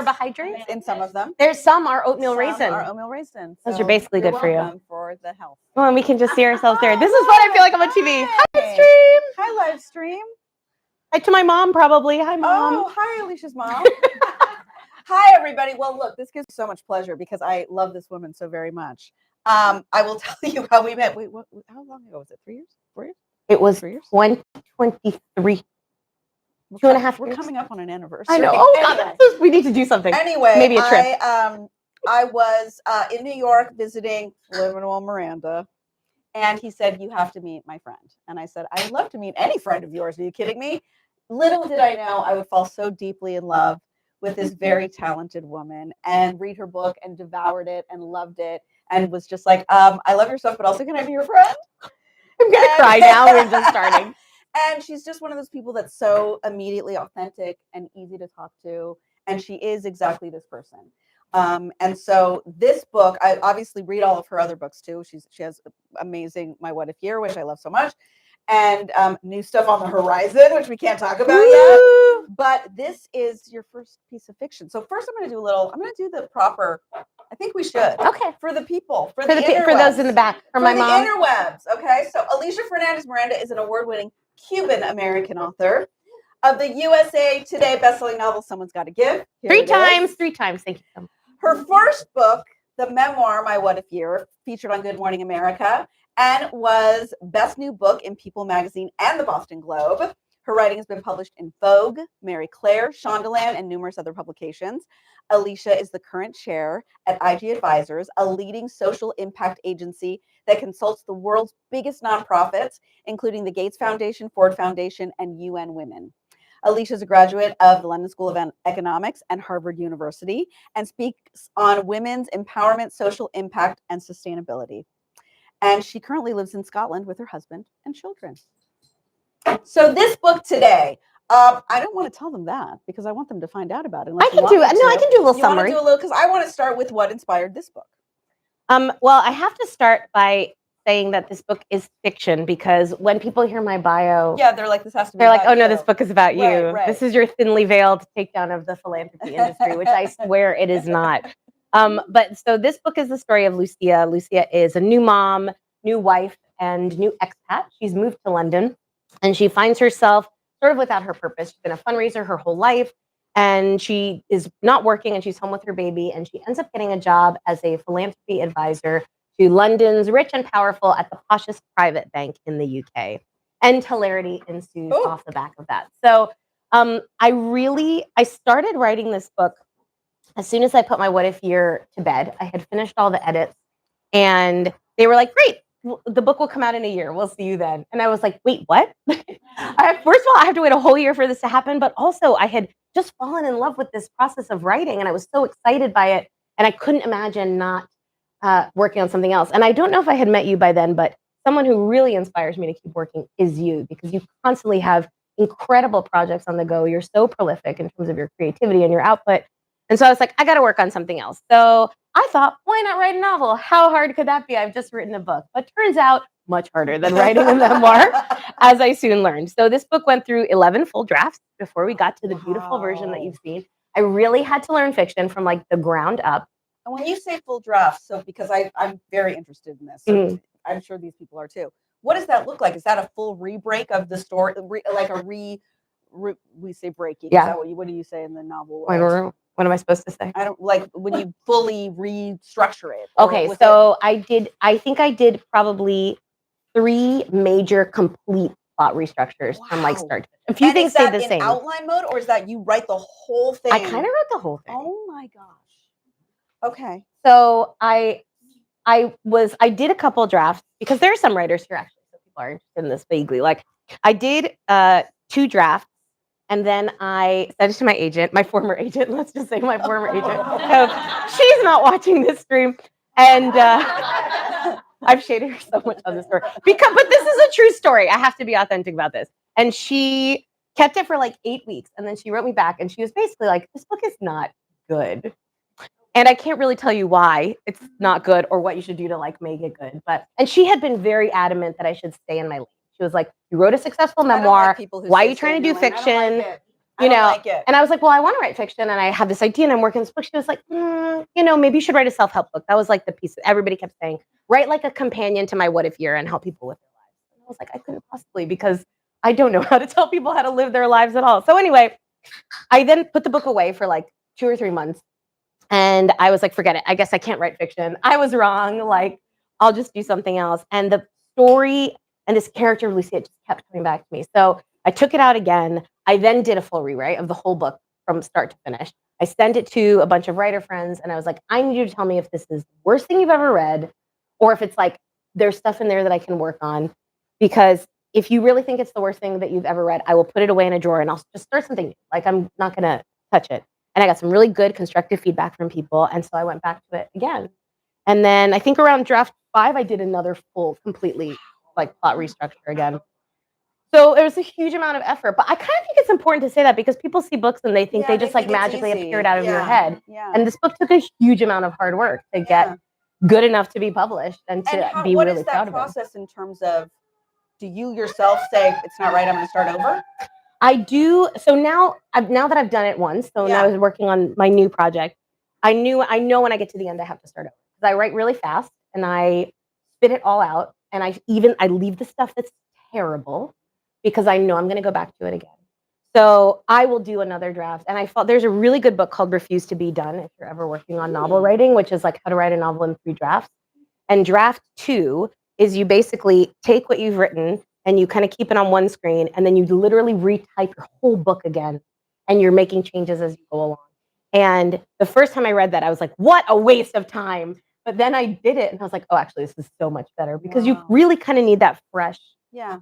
carbohydrates in some of them. There's some are oatmeal raisin. Some are oatmeal raisin. Those are basically good for you. For the health. Well, and we can just see ourselves there. This is what I feel like I'm on TV. Hi, stream. Hi, live stream. Hi to my mom, probably. Hi, Mom. Oh, hi, Alicia's mom. Hi, everybody. Well, look, this gives me so much pleasure because I love this woman so very much. I will tell you how we met. Wait, how long ago was it? 3 years? 4 years? It was 3 years? 2023. 2.5 years. We're coming up on an anniversary. I know. Oh, God, we need to do something. Anyway, maybe a trip. I was in New York visiting Lin-Manuel Miranda, and he said, "You have to meet my friend." And I said, "I'd love to meet any friend of yours. Are you kidding me?" Little did I know I would fall so deeply in love with this very talented woman and read her book and devoured it and loved it and was just like, "I love your stuff, but also can I be your friend?" I'm gonna cry now. We're just starting. And she's just one of those people that's so immediately authentic and easy to talk to. And she is exactly this person. And so this book, I obviously read all of her other books too. She has amazing My What If Year, which I love so much. And new stuff on the horizon, which we can't talk about yet. But this is your first piece of fiction. So first I'm going to do the proper, I think we should. Okay. For the people. For those in the back. For my mom. the interwebs. Okay. So Alisha Fernandez Miranda is an award-winning Cuban-American author of the USA Today bestselling novel, Someone's Gotta Give. Three times. Thank you. Her first book, the memoir, My What If Year, featured on Good Morning America and was best new book in People magazine and the Boston Globe. Her writing has been published in Vogue, Marie Claire, Shondaland, and numerous other publications. Alisha is the current chair at IG Advisors, a leading social impact agency that consults the world's biggest nonprofits, including the Gates Foundation, Ford Foundation, and UN Women. Alisha is a graduate of the London School of Economics and Harvard University and speaks on women's empowerment, social impact, and sustainability. And she currently lives in Scotland with her husband and children. So this book today, I don't want to tell them that because I want them to find out about it. I can do a little summary. Because I want to start with what inspired this book. Well, I have to start by saying that this book is fiction because when people hear my bio, they're like, this has to be. They're like, oh no, this book is about you. Right. This is your thinly veiled takedown of the philanthropy industry, which I swear it is not. But so this book is the story of Lucia. Lucia is a new mom, new wife, and new expat. She's moved to London, and she finds herself sort of without her purpose. She's been a fundraiser her whole life, and she is not working, and she's home with her baby, and she ends up getting a job as a philanthropy advisor to London's rich and powerful at the poshest private bank in the UK. And hilarity ensues off the back of that. So I started writing this book as soon as I put My What If Year to bed. I had finished all the edits, and they were like, great, the book will come out in a year. We'll see you then. And I was like, wait, what? First of all, I have to wait a whole year for this to happen. But also I had just fallen in love with this process of writing, and I was so excited by it. And I couldn't imagine not working on something else. And I don't know if I had met you by then, but someone who really inspires me to keep working is you, because you constantly have incredible projects on the go. You're so prolific in terms of your creativity and your output. And so I was like, I got to work on something else. So I thought, why not write a novel? How hard could that be? I've just written a book. But turns out much harder than writing a memoir, as I soon learned. So this book went through 11 full drafts before we got to the beautiful version that you've seen. I really had to learn fiction from like the ground up. And when you say full drafts, so because I'm very interested in this, so I'm sure these people are too. What does that look like? Is that a full re-break of the story, like a we say breaking? Yeah. What do you say in the novel? What am I supposed to say? I don't like when you fully restructure it. Okay, so I think I did probably 3 major complete plot restructures from like start to finish. A few things stayed the same. In outline mode, or is that you write the whole thing? I kind of wrote the whole thing. Oh my gosh. Okay. So I did a couple drafts because there are some writers here actually, so people are interested in this vaguely. Like I did 2 drafts, and then I sent it to my agent, my former agent. Let's just say my former agent. So she's not watching this stream, and I've shaded her so much on this story but this is a true story. I have to be authentic about this. And she kept it for like 8 weeks, and then she wrote me back, and she was basically like, "This book is not good." And I can't really tell you why it's not good or what you should do to like make it good. And she had been very adamant that I should stay in my lane. She was like, "You wrote a successful memoir. Why are you trying to do fiction?" I don't like it. And I was like, well, I want to write fiction, and I had this idea, and I'm working on this book. She was like, maybe you should write a self-help book. That was like the piece that everybody kept saying, write like a companion to my What If Year and help people with their lives. And I was like, I couldn't possibly, because I don't know how to tell people how to live their lives at all. So anyway, I then put the book away for like 2 or 3 months, and I was like, forget it. I guess I can't write fiction. I was wrong. Like, I'll just do something else. And the story and this character of Lucia just kept coming back to me. So I took it out again. I then did a full rewrite of the whole book from start to finish. I sent it to a bunch of writer friends, and I was like, I need you to tell me if this is the worst thing you've ever read, or if it's like, there's stuff in there that I can work on. Because if you really think it's the worst thing that you've ever read, I will put it away in a drawer and I'll just start something new. Like, I'm not going to touch it. And I got some really good constructive feedback from people. And so I went back to it again. And then I think around draft 5, I did another full, completely like plot restructure again. So it was a huge amount of effort, but I kind of think it's important to say that, because people see books and they think they just like magically appeared out of your head. Yeah. And this book took a huge amount of hard work to get good enough to be published and to be really proud of it. What is that process in terms of, do you yourself say, it's not right, I'm going to start over? I do. So now that I've done it once, so now I was working on my new project, I know when I get to the end, I have to start over. Because I write really fast and I spit it all out. And I leave the stuff that's terrible, because I know I'm going to go back to it again. So I will do another draft. And there's a really good book called Refuse to Be Done, if you're ever working on novel writing, which is like how to write a novel in 3 drafts. And draft 2 is you basically take what you've written and you kind of keep it on one screen, and then you literally retype your whole book again, and you're making changes as you go along. And the first time I read that, I was like, what a waste of time. But then I did it and I was like, oh, actually, this is so much better, because you really kind of need that fresh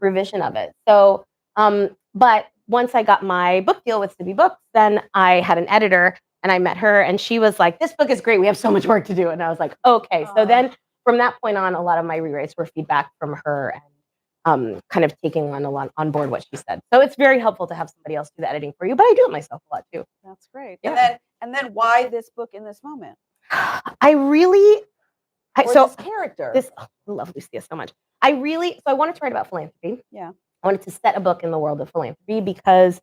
revision of it. So, but once I got my book deal with Sippy Books, then I had an editor, and I met her, and she was like, this book is great. We have so much work to do. And I was like, okay. So then from that point on, a lot of my rewrites were feedback from her, and kind of taking on board what she said. So it's very helpful to have somebody else do the editing for you, but I do it myself a lot too. That's great. Yeah. And then why this book in this moment? This character. I love Lucia so much. I wanted to write about philanthropy. Yeah. I wanted to set a book in the world of philanthropy, because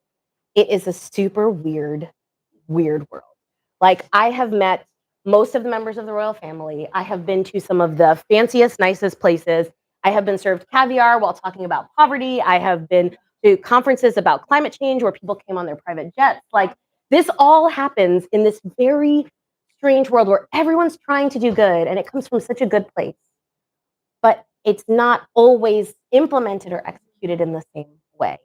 it is a super weird world. Like, I have met most of the members of the royal family. I have been to some of the fanciest, nicest places. I have been served caviar while talking about poverty. I have been to conferences about climate change where people came on their private jets. Like, this all happens in this very strange world where everyone's trying to do good, and it comes from such a good place. But it's not always implemented or executed in the same way.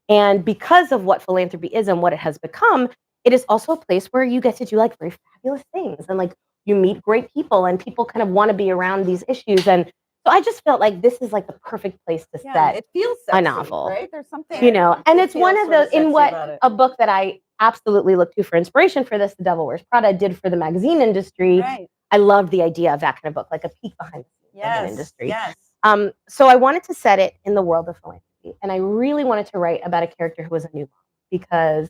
And because of what philanthropy is and what it has become, it is also a place where you get to do like very fabulous things, and like you meet great people, and people kind of want to be around these issues. And so I just felt like this is like the perfect place to set it feels sexy, a novel, right? There's something, and it's one of those a book that I absolutely look to for inspiration for this. The Devil Wears Prada did for the magazine industry. Right. I loved the idea of that kind of book, like a peek behind the scenes of an industry. Yes. So I wanted to set it in the world of philanthropy, and I really wanted to write about a character who was a new mom, because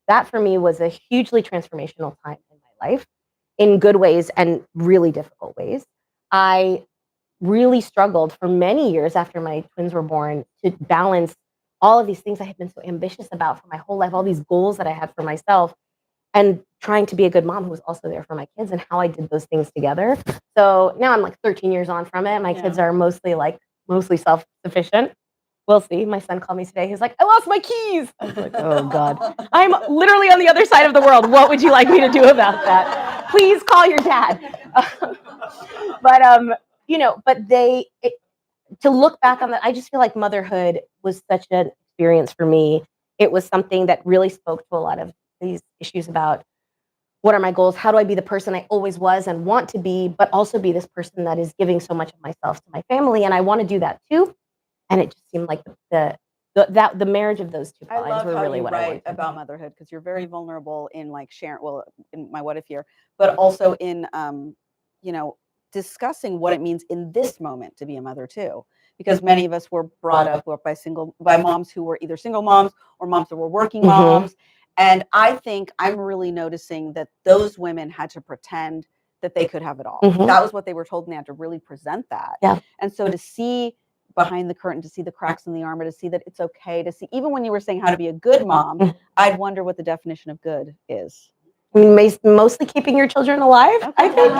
that for me was a hugely transformational time in my life, in good ways and really difficult ways. I really struggled for many years after my twins were born to balance all of these things I had been so ambitious about for my whole life, all these goals that I had for myself, and trying to be a good mom who was also there for my kids, and how I did those things together. So now I'm like 13 years on from it. My kids are mostly self-sufficient. We'll see. My son called me today. He's like, I lost my keys. I was like, oh God. I'm literally on the other side of the world. What would you like me to do about that? Please call your dad. To look back on that, I just feel like motherhood was such an experience for me. It was something that really spoke to a lot of these issues about what are my goals? How do I be the person I always was and want to be, but also be this person that is giving so much of myself to my family? And I want to do that too. And it just seemed like the marriage of those two qualities were really what I wanted about motherhood, because you're very vulnerable in like sharing, in my What If Year, but also in discussing what it means in this moment to be a mother too. Because many of us were brought up by moms who were either single moms or moms that were working moms. And I think I'm really noticing that those women had to pretend that they could have it all. That was what they were told, and they had to really present that. Yeah. And so to see behind the curtain, to see the cracks in the armor, to see that it's okay, to see, even when you were saying how to be a good mom, I'd wonder what the definition of good is. Mostly keeping your children alive, Okay. I think.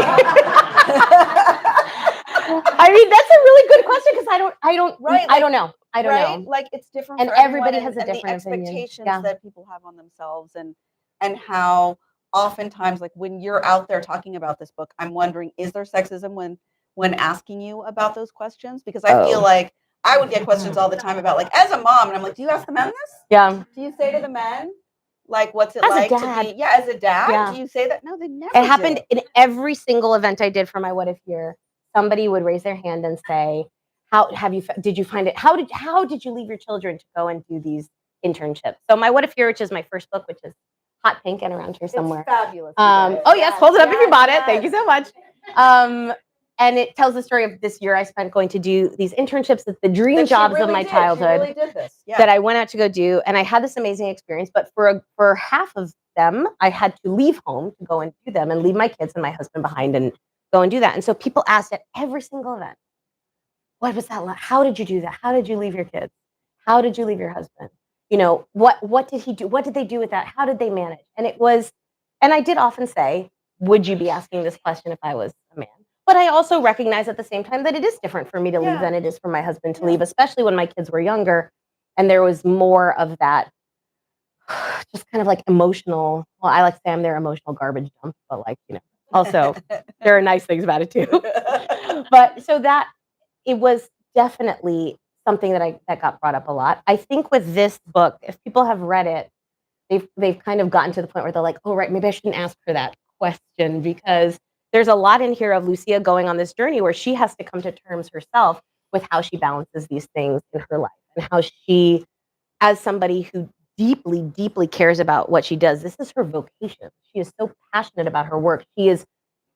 I mean, that's a really good question because I don't know. I don't know. Like it's different And for everybody everyone, has a different the opinion. expectations Yeah. that people have on themselves, and how oftentimes, like when you're out there talking about this book, I'm wondering, is there sexism when asking you about those questions? Because I feel like I would get questions all the time about, like, as a mom, and I'm like, do you ask the men this? Yeah. Do you say to the men, like, what's it As a like to dad. be, as a dad? Yeah. Do you say that? No, they never It happened do. in every single event I did for my What If Year. Somebody would raise their hand and say, did you find it? How did you leave your children to go and do these internships? So my What If Year, which is my first book, which is hot pink and around here somewhere. It's fabulous. Oh yes, hold it up if you bought it. Thank you so much. And it tells the story of this year I spent going to do these internships at the dream jobs of my childhood. She really did this. Yeah. That I went out to go do, and I had this amazing experience. But for half of them, I had to leave home to go and do them, and leave my kids and my husband behind and go and do that. And so people asked at every single event, "What was that like? How did you do that? How did you leave your kids? How did you leave your husband? You know, what did he do? What did they do with that? How did they manage?" And it was, and I did often say, "Would you be asking this question if I was a man?" But I also recognize at the same time that it is different for me to leave than it is for my husband to leave, especially when my kids were younger. And there was more of that just kind of like emotional, well, I like to say I'm their emotional garbage dump, but like, also there are nice things about it too. But so that it was definitely something that got brought up a lot. I think with this book, if people have read it, they've kind of gotten to the point where they're like, oh, right, maybe I shouldn't ask her that question, because there's a lot in here of Lucia going on this journey where she has to come to terms herself with how she balances these things in her life, and how she, as somebody who deeply, deeply cares about what she does, this is her vocation. She is so passionate about her work. She is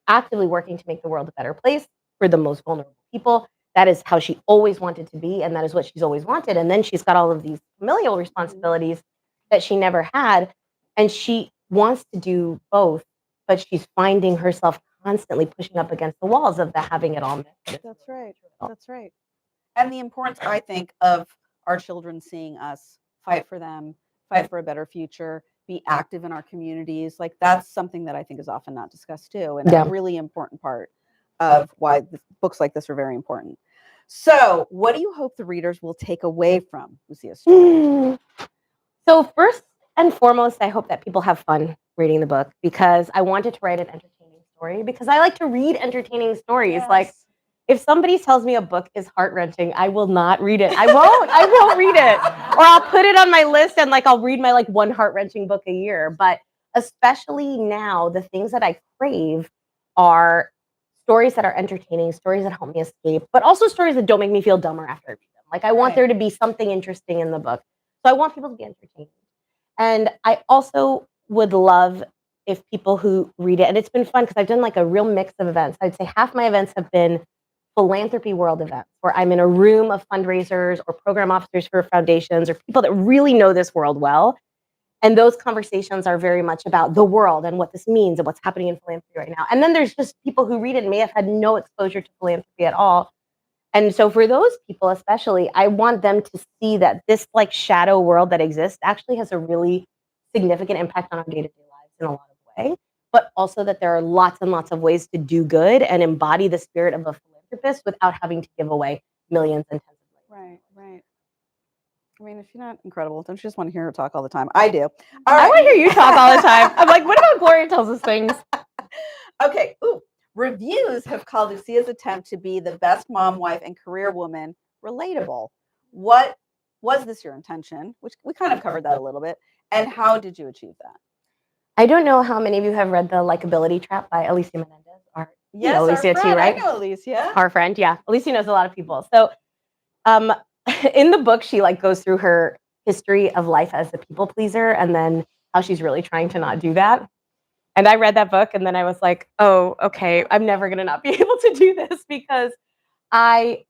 actively working to make the world a better place for the most vulnerable people. That is how she always wanted to be, and that is what she's always wanted. And then she's got all of these familial responsibilities that she never had, and she wants to do both, but she's finding herself constantly pushing up against the walls of the having it all mixed. That's right. That's right. And the importance, I think, of our children seeing us fight for them, fight for a better future, be active in our communities. Like, that's something that I think is often not discussed too, and a really important part of why books like this are very important. So, what do you hope the readers will take away from Lucia's story? So first and foremost, I hope that people have fun reading the book, because I wanted to write an entertaining story, because I like to read entertaining stories. Yes. Like, if somebody tells me a book is heart-wrenching, I will not read it. I won't read it. Or I'll put it on my list, and like I'll read my like one heart-wrenching book a year. But especially now, the things that I crave are stories that are entertaining, stories that help me escape, but also stories that don't make me feel dumber after I read them. Like, I want there to be something interesting in the book. So I want people to be entertained. And I also would love if people who read it, and it's been fun because I've done like a real mix of events. I'd say half my events have been philanthropy world events, where I'm in a room of fundraisers or program officers for foundations or people that really know this world well. And those conversations are very much about the world and what this means and what's happening in philanthropy right now. And then there's just people who read it and may have had no exposure to philanthropy at all. And so for those people especially, I want them to see that this like shadow world that exists actually has a really significant impact on our day-to-day lives in a lot of ways, but also that there are lots and lots of ways to do good and embody the spirit of a philanthropist without having to give away millions and tens of millions. Right. I mean, if you're not incredible, don't you just want to hear her talk all the time? I do. All right. I want to hear you talk all the time. I'm like, what about Gloria tells us things? Okay. Ooh. Reviews have called Lucia's attempt to be the best mom, wife, and career woman relatable. What was this your intention? Which we kind of covered that a little bit. And how did you achieve that? I don't know how many of you have read The Likeability Trap by Alisha Fernandez. Yes, you know Alicia too, right? I know Alisha. Our friend, yeah. Alisha knows a lot of people. So in the book, she like goes through her history of life as a people pleaser, and then how she's really trying to not do that. And I read that book, and then I was like, oh, okay, I'm never going to not be able to do this, because I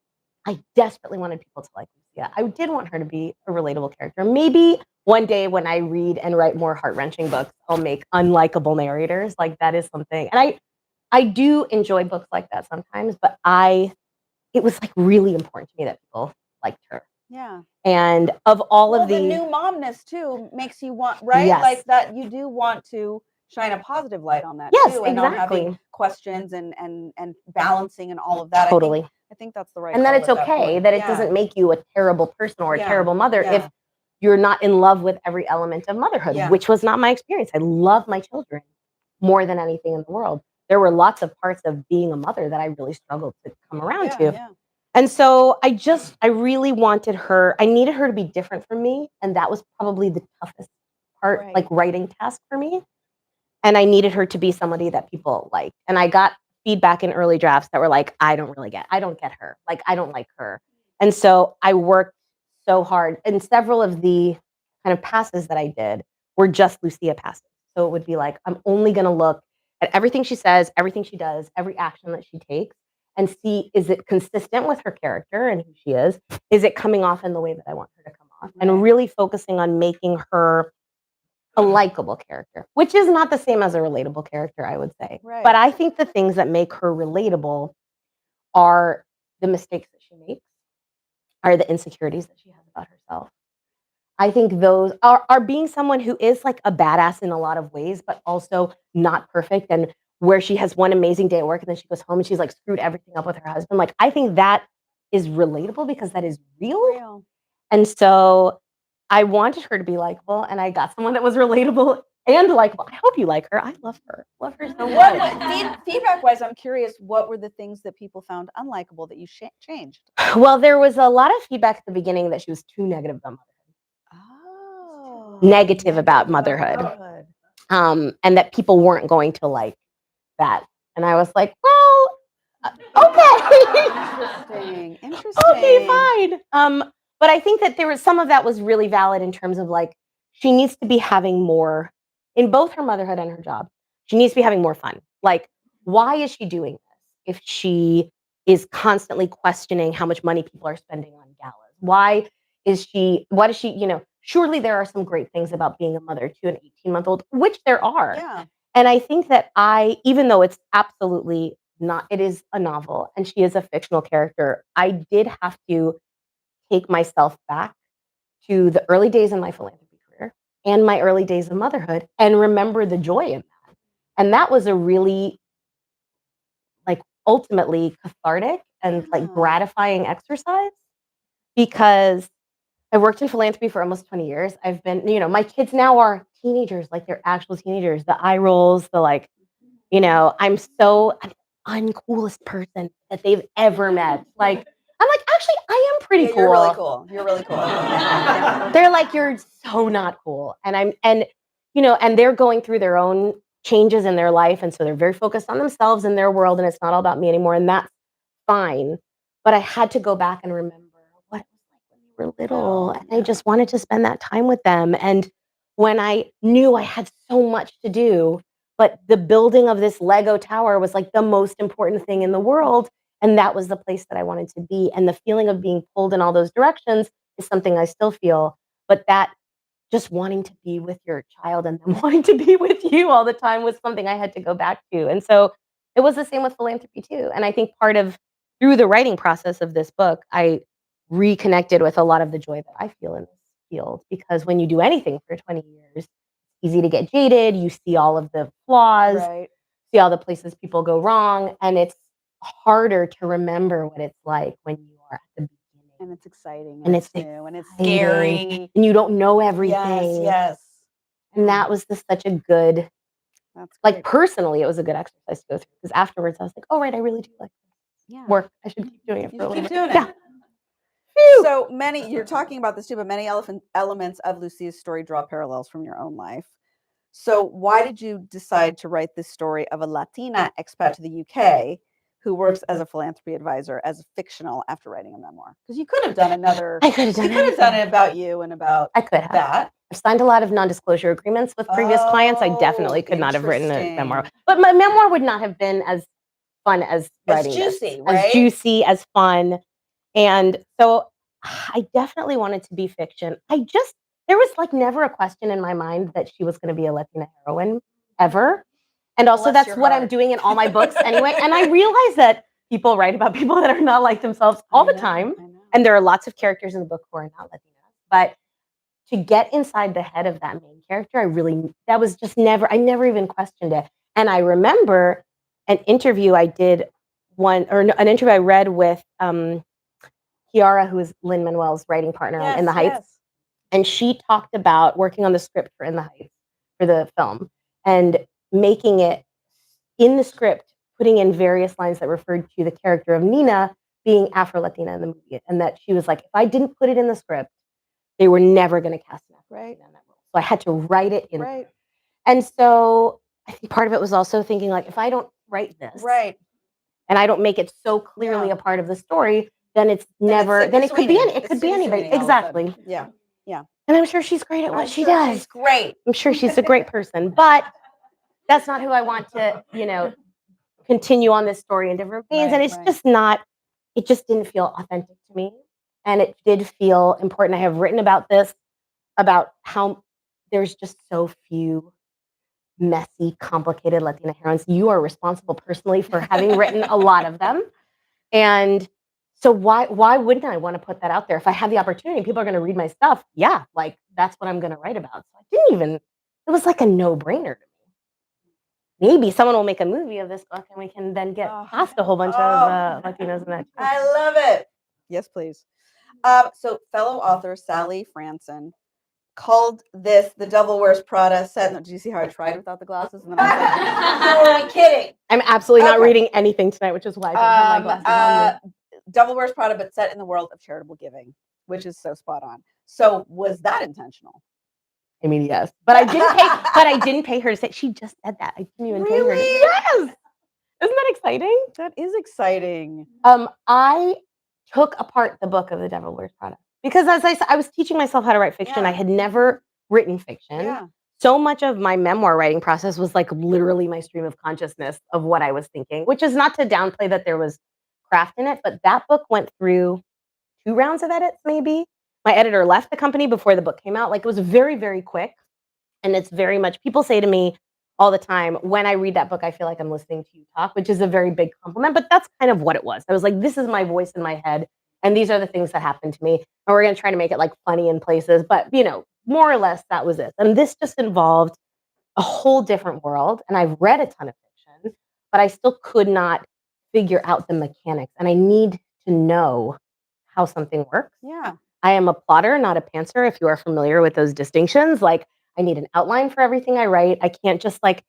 desperately wanted people to like Lucia. I did want her to be a relatable character. Maybe one day when I read and write more heart-wrenching books, I'll make unlikable narrators. Like, that is something. And I do enjoy books like that sometimes, but it was like really important to me that people liked her. Yeah. And of all Well, of the new momness too makes you want, right? Yes. Like that you do want to shine a positive light on that Yes, too, and not exactly. having questions and balancing and all of that. Totally. I think that's the right. And that call it's at that okay, point. that it doesn't make you a terrible person or a terrible mother if you're not in love with every element of motherhood, which was not my experience. I love my children more than anything in the world. There were lots of parts of being a mother that I really struggled to come around to. Yeah. And so I really wanted her, I needed her to be different from me. And that was probably the toughest part, like writing task for me. And I needed her to be somebody that people liked. And I got feedback in early drafts that were like, I don't get her. Like, I don't like her. And so I worked so hard. And several of the kind of passes that I did were just Lucia passes. So it would be like, I'm only going to look at everything she says, everything she does, every action that she takes, and see, is it consistent with her character and who she is? Is it coming off in the way that I want her to come off? And really focusing on making her a likable character, which is not the same as a relatable character, I would say. Right. But I think the things that make her relatable are the mistakes that she makes, are the insecurities that she has about herself. I think those are being someone who is like a badass in a lot of ways, but also not perfect, and where she has one amazing day at work and then she goes home and she's like screwed everything up with her husband. Like, I think that is relatable because that is real. And so I wanted her to be likable, and I got someone that was relatable and likable. I hope you like her. I love her. Love her so much. Feedback-wise, I'm curious, what were the things that people found unlikable that you changed? Well, there was a lot of feedback at the beginning that she was too negative about motherhood. Negative about motherhood. And that people weren't going to like that. And I was like, well, okay. Interesting. Okay, fine. But I think that there was some of that was really valid in terms of like, she needs to be having more in both her motherhood and her job. She needs to be having more fun. Like, why is she doing this if she is constantly questioning how much money people are spending on galas? Why does she, surely there are some great things about being a mother to an 18-month-old, which there are. Yeah. And I think that even though it's absolutely not, it is a novel and she is a fictional character, I did have to take myself back to the early days in my philanthropy career and my early days of motherhood and remember the joy in that. And that was a really, like, ultimately cathartic and like gratifying exercise, because I worked in philanthropy for almost 20 years. I've been, my kids now are teenagers, like they're actual teenagers, the eye rolls, the like, I'm so uncoolest person that they've ever met. Like, I'm like, actually, I am pretty cool. You're really cool. You're really cool. They're like, you're so not cool. And they're going through their own changes in their life. And so they're very focused on themselves and their world. And it's not all about me anymore. And that's fine. But I had to go back and remember what it was like when they were little. And I just wanted to spend that time with them. And when I knew I had so much to do, but the building of this Lego tower was like the most important thing in the world. And that was the place that I wanted to be. And the feeling of being pulled in all those directions is something I still feel. But that just wanting to be with your child and them wanting to be with you all the time was something I had to go back to. And so it was the same with philanthropy too. And I think through the writing process of this book, I reconnected with a lot of the joy that I feel in this field. Because when you do anything for 20 years, it's easy to get jaded. You see all of the flaws, see all the places people go wrong. And it's harder to remember what it's like when you are at the beginning. And it's exciting. And it's new. And it's scary. And you don't know everything. Yes. And that was such a good, like, personally, it was a good exercise to go through. Because afterwards I was like, oh, right, I really do like this work. I should keep doing it for a little bit. Yeah. So you're talking about this too, but many elements of Lucia's story draw parallels from your own life. So why did you decide to write this story of a Latina expat to the UK who works as a philanthropy advisor as a fictional after writing a memoir? Because you could have done another. I could have done You could have done it about you and about that. I've signed a lot of non-disclosure agreements with previous clients. I definitely could not have written a memoir. But my memoir would not have been as fun as writing juicy, right? As juicy, as fun. And so I definitely wanted to be fiction. There was like never a question in my mind that she was going to be a Latina heroine ever. And also that's what I'm doing in all my books anyway. And I realized that people write about people that are not like themselves all the time. I know. And there are lots of characters in the book who are not Latinas. But to get inside the head of that main character, that was just I never even questioned it. And I remember an interview I did an interview I read with Kiara, who is Lin-Manuel's writing partner on In the Heights. Yes. And she talked about working on the script for In the Heights, for the film, and making it in the script, putting in various lines that referred to the character of Nina being Afro-Latina in the movie. And that she was like, if I didn't put it in the script, they were never going to cast an Afro-Latina in that role. So I had to write it in. Right. And so I think part of it was also thinking, like, if I don't write this, Right. and I don't make it so clearly a part of the story, then it could be anybody. Exactly. Yeah. And I'm sure she's great at what she does. She's great. I'm sure she's a great person, but that's not who I want to, continue on this story in different veins. And it's just not, it just didn't feel authentic to me. And it did feel important. I have written about this, about how there's just so few messy, complicated Latina heroines. You are responsible personally for having written a lot of them. And so why wouldn't I want to put that out there? If I have the opportunity, people are going to read my stuff. Yeah, like that's what I'm going to write about. So it was like a no-brainer to me. Maybe someone will make a movie of this book and we can then get past a whole bunch of Latinos in that. I love it. Yes, please. So fellow author Sally Franson called this The Devil Wears Prada set. Did you see how I tried without the glasses? And then I was like, I'm kidding. I'm absolutely not reading anything tonight, which is why I don't have my glasses on. Devil Wears Prada, but set in the world of charitable giving, which is so spot on. So was that intentional? I mean, yes, but I didn't pay her to say. She just said that. I didn't even pay her. Yes, isn't that exciting? That is exciting. I took apart the book of The Devil Wears Prada because, as I said, I was teaching myself how to write fiction. I had never written fiction. Yeah. So much of my memoir writing process was like literally my stream of consciousness of what I was thinking, which is not to downplay that there was craft in it, but that book went through 2 rounds of edits, maybe. My editor left the company before the book came out. Like, it was very, very quick. And it's very much, people say to me all the time, when I read that book, I feel like I'm listening to you talk, which is a very big compliment, but that's kind of what it was. I was like, this is my voice in my head, and these are the things that happened to me. And we're going to try to make it like funny in places, but more or less that was it. And this just involved a whole different world. And I've read a ton of fiction, but I still could not figure out the mechanics. And I need to know how something works. Yeah. I am a plotter, not a pantser, if you are familiar with those distinctions. Like, I need an outline for everything I write. I can't just like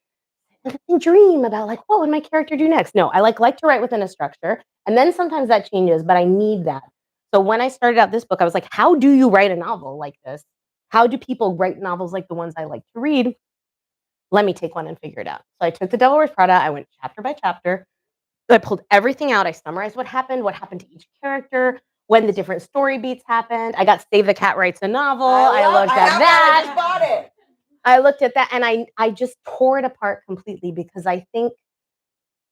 dream about like, what would my character do next? No, I like to write within a structure. And then sometimes that changes, but I need that. So when I started out this book, I was like, how do you write a novel like this? How do people write novels like the ones I like to read? Let me take one and figure it out. So I took The Devil Wears Prada. I went chapter by chapter. I pulled everything out. I summarized what happened to each character, when the different story beats happened. I got Save the Cat Writes a Novel. I looked at that. I bought it. I looked at that and I just tore it apart completely, because I think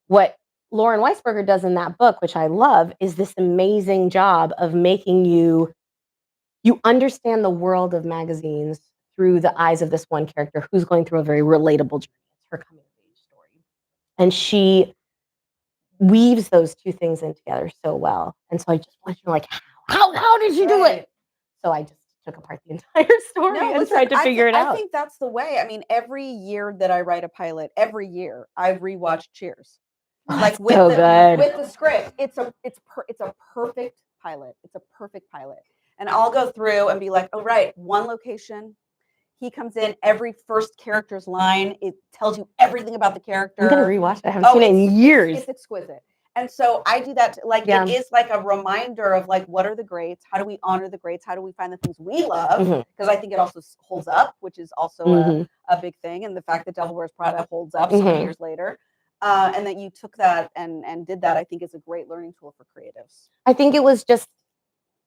what Lauren Weisberger does in that book, which I love, is this amazing job of making you understand the world of magazines through the eyes of this one character who's going through a very relatable journey. It's her coming of age story. And she weaves those two things in together so well. And so I just want to know, like, how did you do it? So I just took apart the entire story and tried to figure it out. I think that's the way. I mean, every year that I write a pilot, every year I rewatch Cheers. Like with the script, it's a perfect pilot. It's a perfect pilot. And I'll go through and be like, oh, right, one location. He comes in, every first character's line, it tells you everything about the character. I'm going to rewatch it. I haven't seen it in years. It's exquisite. And so I do that, it is like a reminder of like, what are the greats? How do we honor the greats? How do we find the things we love? Because I think it also holds up, which is also a big thing. And the fact that Devil Wears Prada holds up so many years later. And that you took that and did that, I think is a great learning tool for creatives. I think it was just,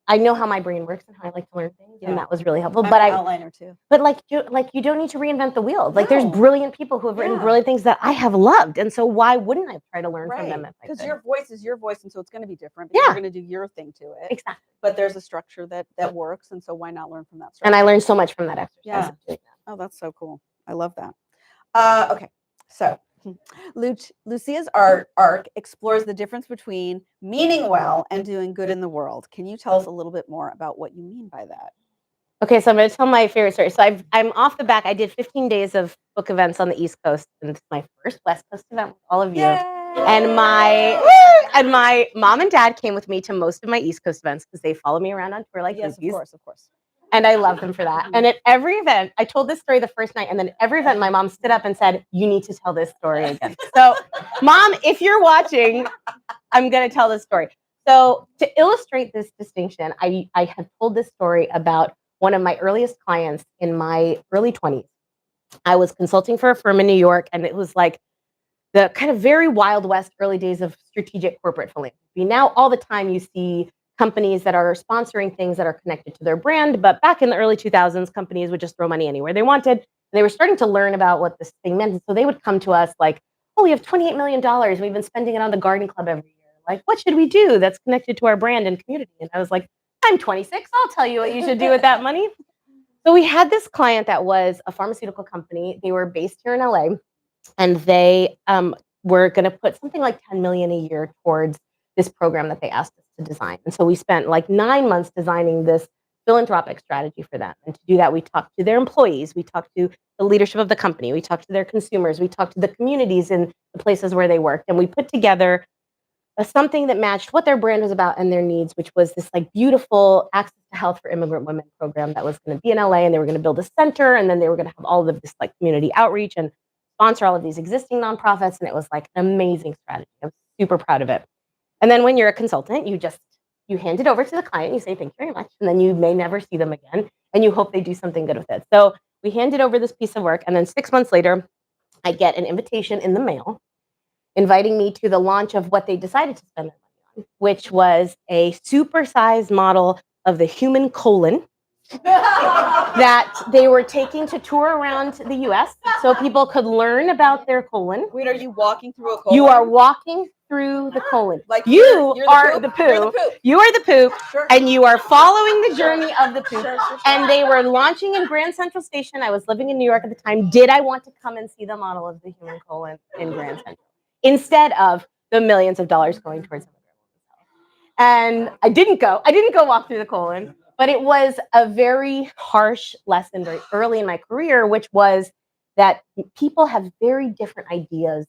I know how my brain works and how I like to learn things, and that was really helpful. But outliner too. But you don't need to reinvent the wheel. Like, there's brilliant people who have written brilliant things that I have loved, and so why wouldn't I try to learn from them? Because your voice is your voice, and so it's going to be different. But you're going to do your thing to it. Exactly. But there's a structure that works, and so why not learn from that structure? And I learned so much from that exercise. Yeah. Oh, that's so cool. I love that. Okay, so Lucia's arc explores the difference between meaning well and doing good in the world. Can you tell us a little bit more about what you mean by that? Okay, so I'm going to tell my favorite story. So I'm off the back. I did 15 days of book events on the East Coast, and it's my first West Coast event with all of you. And my mom and dad came with me to most of my East Coast events because they follow me around on tour like yes, groupies. of course. And I love them for that. And at every event, I told this story the first night, and then at every event, my mom stood up and said, "You need to tell this story again." So, Mom, if you're watching, I'm going to tell this story. So, to illustrate this distinction, I have told this story about one of my earliest clients in my early 20s. I was consulting for a firm in New York, and it was like the kind of very Wild West early days of strategic corporate philanthropy. Now, all the time, you see companies that are sponsoring things that are connected to their brand. But back in the early 2000s, companies would just throw money anywhere they wanted. And they were starting to learn about what this thing meant. And so they would come to us like, "Oh, we have $28 million. We've been spending it on the garden club every year. Like, what should we do that's connected to our brand and community?" And I was like, "I'm 26. I'll tell you what you should do with that money." So we had this client that was a pharmaceutical company. They were based here in LA, and they were going to put something like $10 million a year towards this program that they asked us to design. And so we spent like 9 months designing this philanthropic strategy for them. And to do that, we talked to their employees, we talked to the leadership of the company, we talked to their consumers, we talked to the communities in the places where they worked, and we put together something that matched what their brand was about and their needs, which was this like beautiful access to health for immigrant women program that was going to be in LA, and they were going to build a center, and then they were going to have all of this like community outreach and sponsor all of these existing nonprofits. And it was like an amazing strategy. I was super proud of it. And then when you're a consultant, you hand it over to the client, and you say, "Thank you very much." And then you may never see them again, and you hope they do something good with it. So we handed over this piece of work, and then 6 months later, I get an invitation in the mail inviting me to the launch of what they decided to spend their money on, which was a supersized model of the human colon that they were taking to tour around the US so people could learn about their colon. Wait, are you walking through a colon? You are walking through the colon. Like you you're are the poo. You're the poop. You are the poop, Sure. and you are following the journey of the poop. Sure. And they were launching in Grand Central Station. I was living in New York at the time. Did I want to come and see the model of the human colon in Grand Central instead of the millions of dollars going towards it? And I didn't go walk through the colon, but it was a very harsh lesson very early in my career, which was that people have very different ideas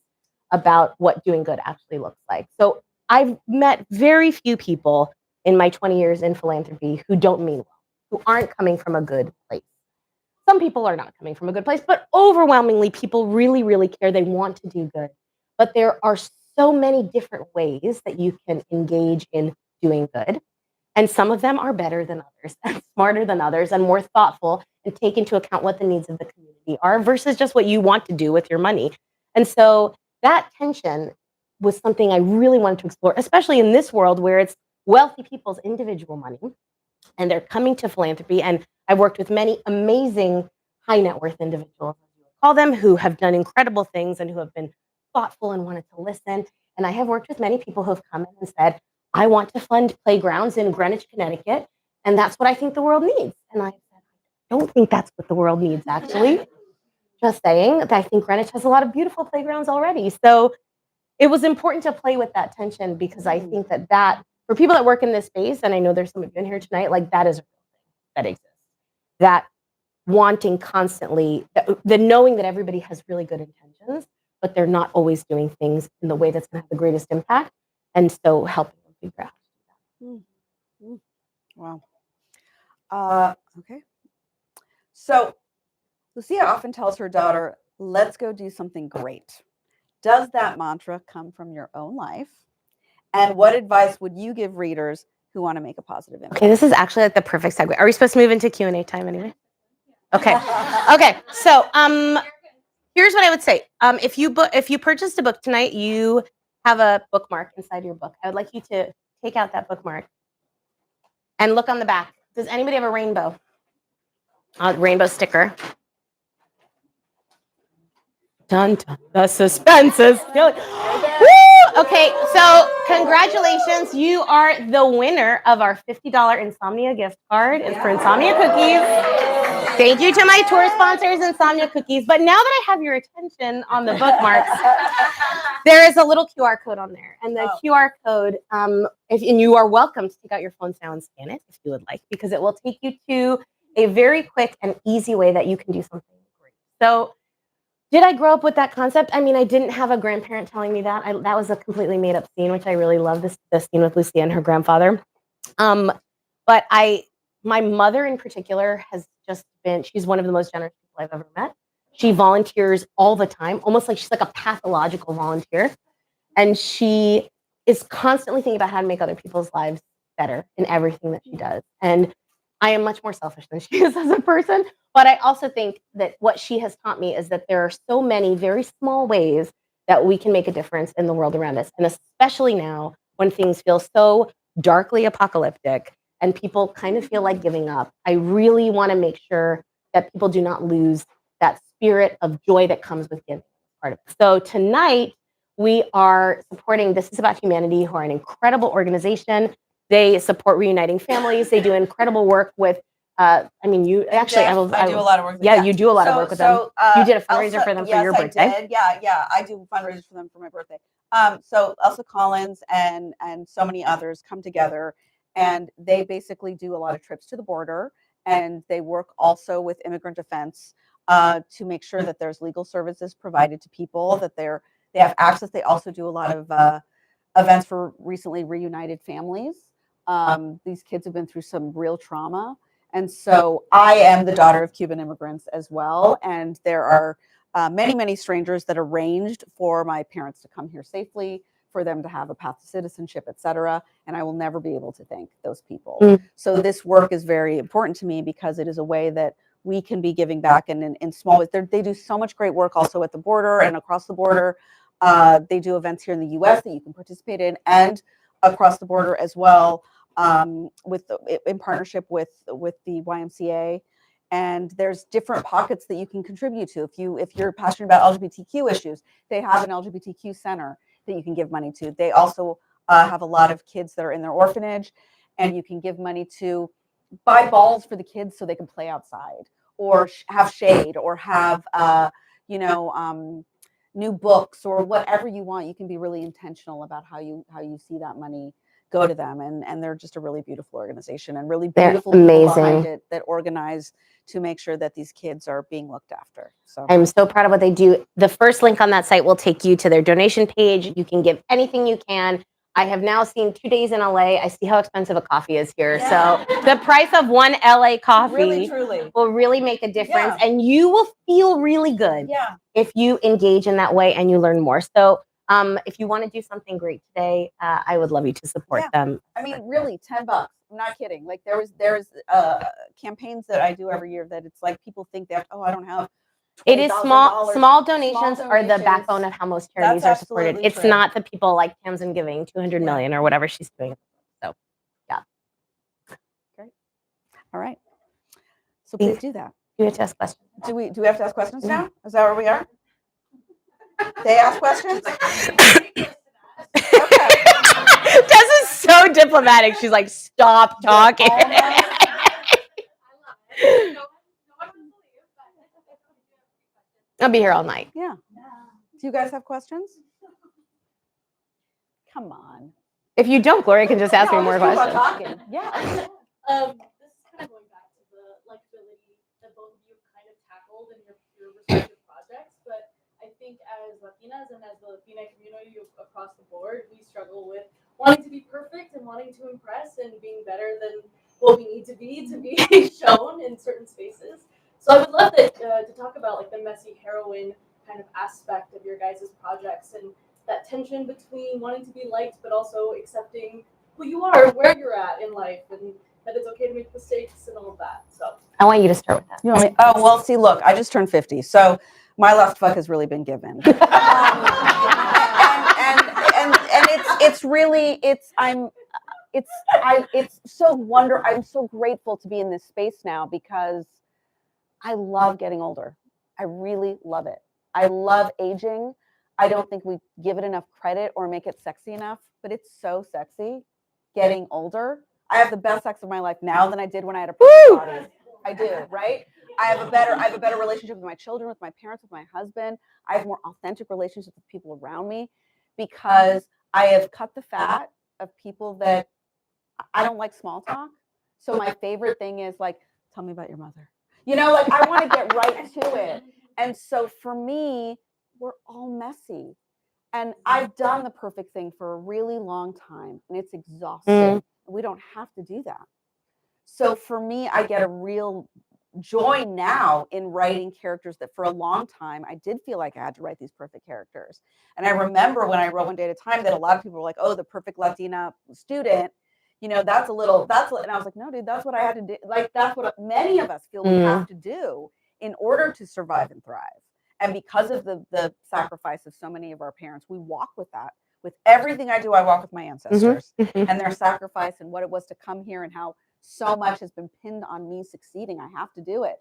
about what doing good actually looks like. So I've met very few people in my 20 years in philanthropy who don't mean well, who aren't coming from a good place. Some people are not coming from a good place, but overwhelmingly people really, really care. They want to do good. But there are so many different ways that you can engage in doing good. And some of them are better than others, and smarter than others, and more thoughtful, and take into account what the needs of the community are versus just what you want to do with your money. And so that tension was something I really wanted to explore, especially in this world where it's wealthy people's individual money, and they're coming to philanthropy. And I've worked with many amazing high net worth individuals, as you would call them, who have done incredible things and who have been thoughtful and wanted to listen. And I have worked with many people who have come in and said, "I want to fund playgrounds in Greenwich, Connecticut, and that's what I think the world needs." And I said, "I don't think that's what the world needs, actually. Just saying that I think Greenwich has a lot of beautiful playgrounds already." So it was important to play with that tension, because I think that for people that work in this space, and I know there's some of you in here tonight, like that is a real thing that exists. That wanting constantly, the knowing that everybody has really good intentions, but they're not always doing things in the way that's going to have the greatest impact. And so helping them figure out. Wow. Okay. So Lucia often tells her daughter, "Let's go do something great." Does that mantra come from your own life? And what advice would you give readers who want to make a positive impact? Okay, this is actually like the perfect segue. Are we supposed to move into Q&A time anyway? Okay. Okay. So here's what I would say. If you purchased a book tonight, you have a bookmark inside your book. I would like you to take out that bookmark and look on the back. Does anybody have a rainbow? Rainbow sticker. Dun, dun, the suspense is killing. Woo! Okay, so congratulations. You are the winner of our $50 Insomnia gift card. It's for Insomnia cookies. Thank you to my tour sponsors, Insomnia Cookies. But now that I have your attention on the bookmarks, there is a little QR code on there. And the QR code, and you are welcome to take out your phones now and scan it if you would like, because it will take you to a very quick and easy way that you can do something great. So did I grow up with that concept? I mean, I didn't have a grandparent telling me that. That was a completely made up scene, which I really love, this scene with Lucia and her grandfather. But my mother in particular has just been, she's one of the most generous people I've ever met. She volunteers all the time, almost like she's like a pathological volunteer. And she is constantly thinking about how to make other people's lives better in everything that she does. And I am much more selfish than she is as a person. But I also think that what she has taught me is that there are so many very small ways that we can make a difference in the world around us. And especially now when things feel so darkly apocalyptic and people kind of feel like giving up, I really want to make sure that people do not lose that spirit of joy that comes with giving. Part of it. So tonight we are supporting This Is About Humanity, who are an incredible organization. They support reuniting families. They do incredible work with, I mean, you actually, I do a lot of work. Yeah, you do a lot of work with them. You did a fundraiser Elsa, for them for yes, your birthday. I did. Yeah, I do fundraisers for them for my birthday. So Elsa Collins and so many others come together, and they basically do a lot of trips to the border, and they work also with immigrant defense to make sure that there's legal services provided to people, that they have access. They also do a lot of events for recently reunited families. These kids have been through some real trauma. And so I am the daughter of Cuban immigrants as well. And there are many, many strangers that arranged for my parents to come here safely, for them to have a path to citizenship, et cetera. And I will never be able to thank those people. So this work is very important to me because it is a way that we can be giving back in small ways. They do so much great work also at the border and across the border. They do events here in the US that you can participate in and across the border as well. In partnership with the YMCA, and there's different pockets that you can contribute to. If you're passionate about LGBTQ issues, they have an LGBTQ center that you can give money to. They also have a lot of kids that are in their orphanage, and you can give money to buy balls for the kids so they can play outside, or have shade, or have new books, or whatever you want. You can be really intentional about how you see that money go to them, and they're just a really beautiful organization and really beautiful people behind it that organize to make sure that these kids are being looked after. So I'm so proud of what they do. The first link on that site will take you to their donation page. You can give anything you can. I have now seen 2 days in LA. I see how expensive a coffee is here. Yeah. So the price of one LA coffee will really make a difference, and you will feel really good if you engage in that way and you learn more. So if you want to do something great today, I would love you to support them. I mean, really, $10. I'm not kidding. Like there's campaigns that I do every year that it's like people think that, oh, I don't have. It is small donations are the backbone of how most charities are supported. It's not the people like Tamsin giving 200 million or whatever she's doing. So, yeah. Great. All right. So please do that. You have to ask questions. Do we have to ask questions now? Is that where we are? They ask questions? Okay. Tess is so diplomatic. She's like, stop talking. I'll be here all night. Yeah. Do you guys have questions? Come on. If you don't, Gloria can just ask me more questions. Yeah. This is kind of going back to the likability that both of you kind of tackled in your respective projects, but I think as Latinas and as the Latina community across the board, we struggle with wanting to be perfect and wanting to impress and being better than what we need to be shown in certain spaces. So I would love to talk about like the messy heroine kind of aspect of your guys' projects and that tension between wanting to be liked but also accepting who you are, where you're at in life, and that it's okay to make mistakes and all of that. So I want you to start with that. You want me? Oh, well, see, look, I just turned 50, so my last fuck has really been given. and it's really, it's so wonderful. I'm so grateful to be in this space now because I love getting older. I really love it. I love aging. I don't think we give it enough credit or make it sexy enough, but it's so sexy getting older. I have the best sex of my life now than I did when I had a perfect body. I do, right? I have a better relationship with my children, with my parents, with my husband. I have more authentic relationships with people around me because I have cut the fat of people that I don't like small talk. So my favorite thing is like, tell me about your mother. You know, like I want to get right to it. And so for me, we're all messy. And I've done the perfect thing for a really long time and it's exhausting. We don't have to do that. So for me, I get a real joy now in writing characters that for a long time I did feel like I had to write these perfect characters. And I remember when I wrote One Day at a Time that a lot of people were like, oh, the perfect Latina student, you know, and I was like, no, dude, that's what I had to do. Like, that's what many of us feel we have to do in order to survive and thrive. And because of the sacrifice of so many of our parents, we walk with that. With everything I do, I walk with my ancestors and their sacrifice and what it was to come here and how so much has been pinned on me succeeding. I have to do it.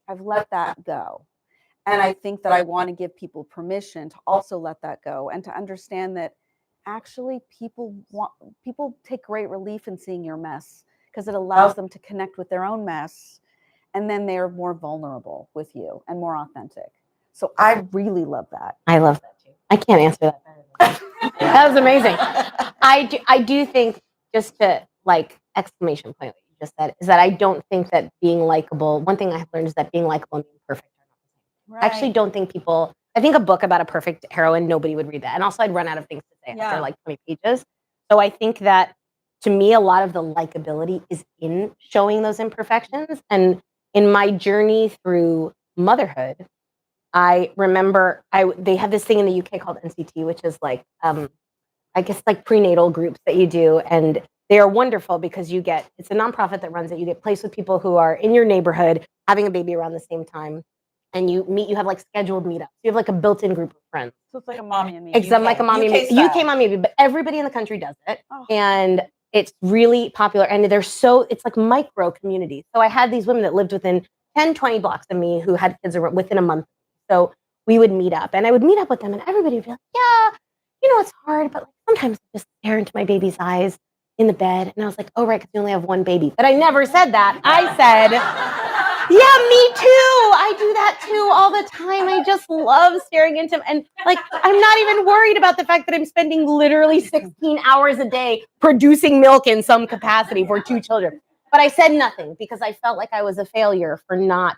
I've let that go. And I think that I want to give people permission to also let that go and to understand that actually people take great relief in seeing your mess because it allows them to connect with their own mess. And then they're more vulnerable with you and more authentic. So I really love that. I love that too. I can't answer that better. That was amazing. I do think, just to like exclamation point what you just said, is that I don't think that being likable, one thing I've learned is that being likable and being perfect are not the same. Right. I actually don't think I think a book about a perfect heroine, nobody would read that. And also I'd run out of things to say after like 20 pages. So I think that to me, a lot of the likability is in showing those imperfections. And in my journey through motherhood, I remember they have this thing in the UK called NCT, which is like, I guess like prenatal groups that you do. And they are wonderful because it's a nonprofit that runs it. You get placed with people who are in your neighborhood having a baby around the same time. And you have like scheduled meetups. You have like a built-in group of friends. So it's like a mommy and me. Exactly, like a mommy and me. UK mommy and me, but everybody in the country does it. Oh. And it's really popular. And it's like micro communities. So I had these women that lived within 10, 20 blocks of me who had kids within a month. So we would meet up and I would meet up with them and everybody would be like, yeah, you know, it's hard, but like sometimes I just stare into my baby's eyes in the bed. And I was like, oh, right, because you only have one baby. But I never said that. I said, yeah, me too. I do that too all the time. I just love staring into them. And like, I'm not even worried about the fact that I'm spending literally 16 hours a day producing milk in some capacity for 2 children. But I said nothing because I felt like I was a failure for not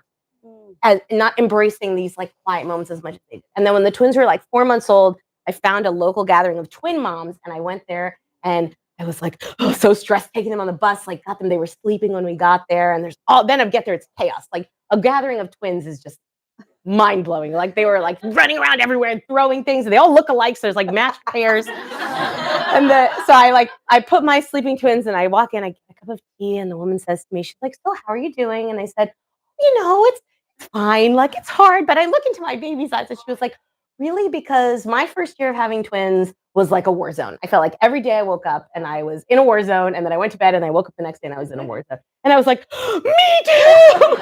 embracing these like quiet moments as much as they did. And then when the twins were like 4 months old, I found a local gathering of twin moms and I went there and I was like, so stressed taking them on the bus, like got them, they were sleeping when we got there. And then I get there, it's chaos. Like a gathering of twins is just mind blowing. Like they were like running around everywhere and throwing things and they all look alike. So there's like matched pairs. And so I put my sleeping twins and I walk in, I get a cup of tea and the woman says to me, she's like, so how are you doing? And I said, you know, it's fine. Like it's hard, but I look into my baby's eyes and she was like, really? Because my first year of having twins was like a war zone. I felt like every day I woke up and I was in a war zone and then I went to bed and I woke up the next day and I was in a war zone. And I was like, me too!